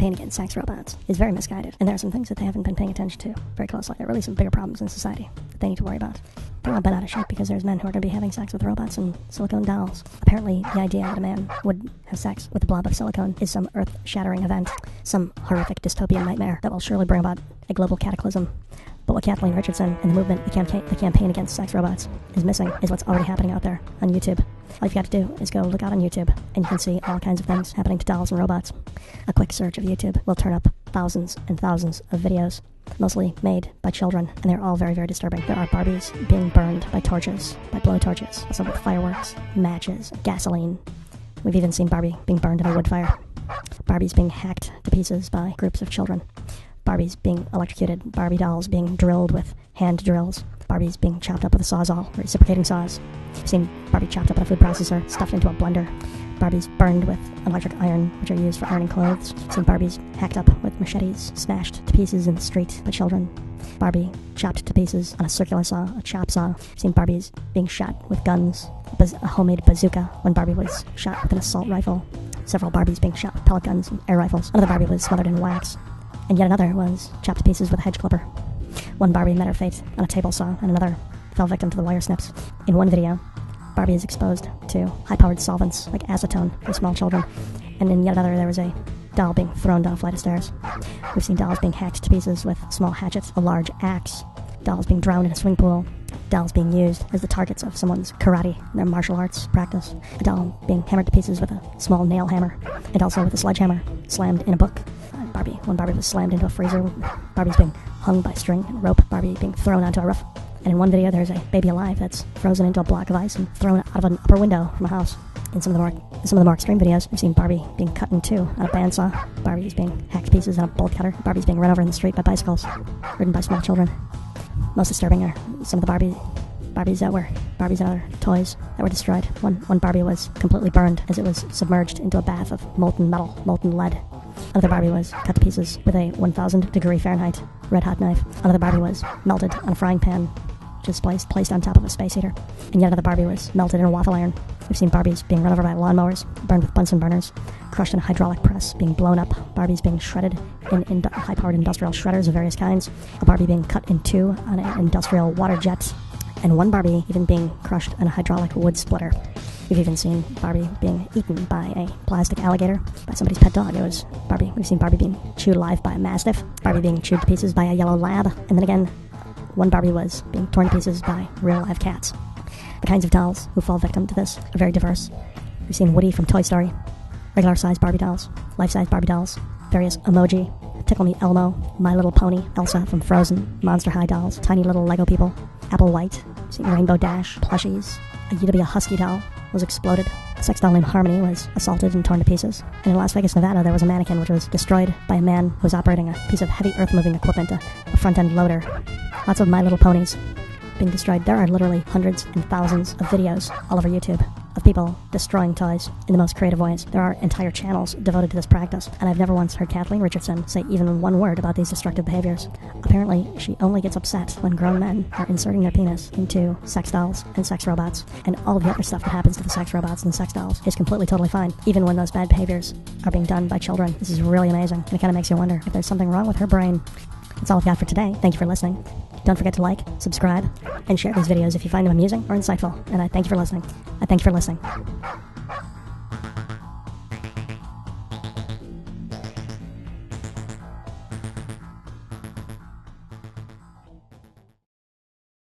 campaign against sex robots is very misguided, and there are some things that they haven't been paying attention to very closely. There are really some bigger problems in society that they need to worry about. They're all bent out of shape because there's men who are going to be having sex with robots and silicone dolls. Apparently, the idea that a man would have sex with a blob of silicone is some earth-shattering event, some horrific dystopian nightmare that will surely bring about a global cataclysm. But what Kathleen Richardson and the movement, the campaign against sex robots, is missing is what's already happening out there on YouTube. All you've got to do is go look out on YouTube, and you can see all kinds of things happening to dolls and robots. A quick search of YouTube will turn up thousands and thousands of videos, mostly made by children, and they're all very, very disturbing. There are Barbies being burned by torches, by blowtorches, also with fireworks, matches, gasoline. We've even seen Barbie being burned in a wood fire. Barbies being hacked to pieces by groups of children. Barbies being electrocuted, Barbie dolls being drilled with hand drills, Barbies being chopped up with a sawzall, reciprocating saws. I've seen Barbie chopped up in a food processor, stuffed into a blender. Barbies burned with electric iron, which are used for ironing clothes. I've seen Barbies hacked up with machetes, smashed to pieces in the street by children. Barbie chopped to pieces on a circular saw, a chop saw. I've seen Barbies being shot with guns, a homemade bazooka when Barbie was shot with an assault rifle. Several Barbies being shot with pellet guns and air rifles. Another Barbie was smothered in wax. And yet another was chopped to pieces with a hedge clipper. One Barbie met her fate on a table saw, and another fell victim to the wire snips. In one video, Barbie is exposed to high-powered solvents like acetone for small children, and in yet another there was a doll being thrown down a flight of stairs. We've seen dolls being hacked to pieces with small hatchets, a large axe, dolls being drowned in a swimming pool, dolls being used as the targets of someone's karate and their martial arts practice, a doll being hammered to pieces with a small nail hammer, and also with a sledgehammer slammed in a book. One Barbie was slammed into a freezer. Barbie's being hung by string and rope. Barbie being thrown onto a roof. And in one video, there's a baby alive that's frozen into a block of ice and thrown out of an upper window from a house. In some of the more extreme videos, we've seen Barbie being cut in two on a bandsaw. Barbie's being hacked to pieces on a bolt cutter. Barbie's being run over in the street by bicycles, ridden by small children. Most disturbing are some of the Barbies that were Barbies and other toys that were destroyed. One Barbie was completely burned as it was submerged into a bath of molten metal, molten lead. Another Barbie was cut to pieces with a 1,000 degree Fahrenheit red-hot knife. Another Barbie was melted on a frying pan, which is placed on top of a space heater. And yet another Barbie was melted in a waffle iron. We've seen Barbies being run over by lawnmowers, burned with Bunsen burners, crushed in a hydraulic press, being blown up. Barbies being shredded in high-powered industrial shredders of various kinds. A Barbie being cut in two on an industrial water jet. And one Barbie even being crushed on a hydraulic wood splitter. We've even seen Barbie being eaten by a plastic alligator, by somebody's pet dog. It was Barbie. We've seen Barbie being chewed alive by a mastiff, Barbie being chewed to pieces by a yellow lab, and then again, one Barbie was being torn to pieces by real live cats. The kinds of dolls who fall victim to this are very diverse. We've seen Woody from Toy Story, regular-sized Barbie dolls, life-size Barbie dolls, various emoji, Tickle Me Elmo, My Little Pony, Elsa from Frozen, Monster High dolls, tiny little Lego people, Apple White, we've seen Rainbow Dash, plushies, a UW Husky doll was exploded. A sex doll named Harmony was assaulted and torn to pieces. And in Las Vegas, Nevada, there was a mannequin which was destroyed by a man who was operating a piece of heavy earth-moving equipment, a front-end loader. Lots of My Little Ponies being destroyed. There are literally hundreds and thousands of videos all over YouTube of people destroying toys in the most creative ways. There are entire channels devoted to this practice, and I've never once heard Kathleen Richardson say even one word about these destructive behaviors. Apparently, she only gets upset when grown men are inserting their penis into sex dolls and sex robots, and all of the other stuff that happens to the sex robots and sex dolls is completely, totally fine, even when those bad behaviors are being done by children. This is really amazing, and it kind of makes you wonder if there's something wrong with her brain. That's all I've got for today. Thank you for listening. Don't forget to like, subscribe, and share these videos if you find them amusing or insightful. And I thank you for listening.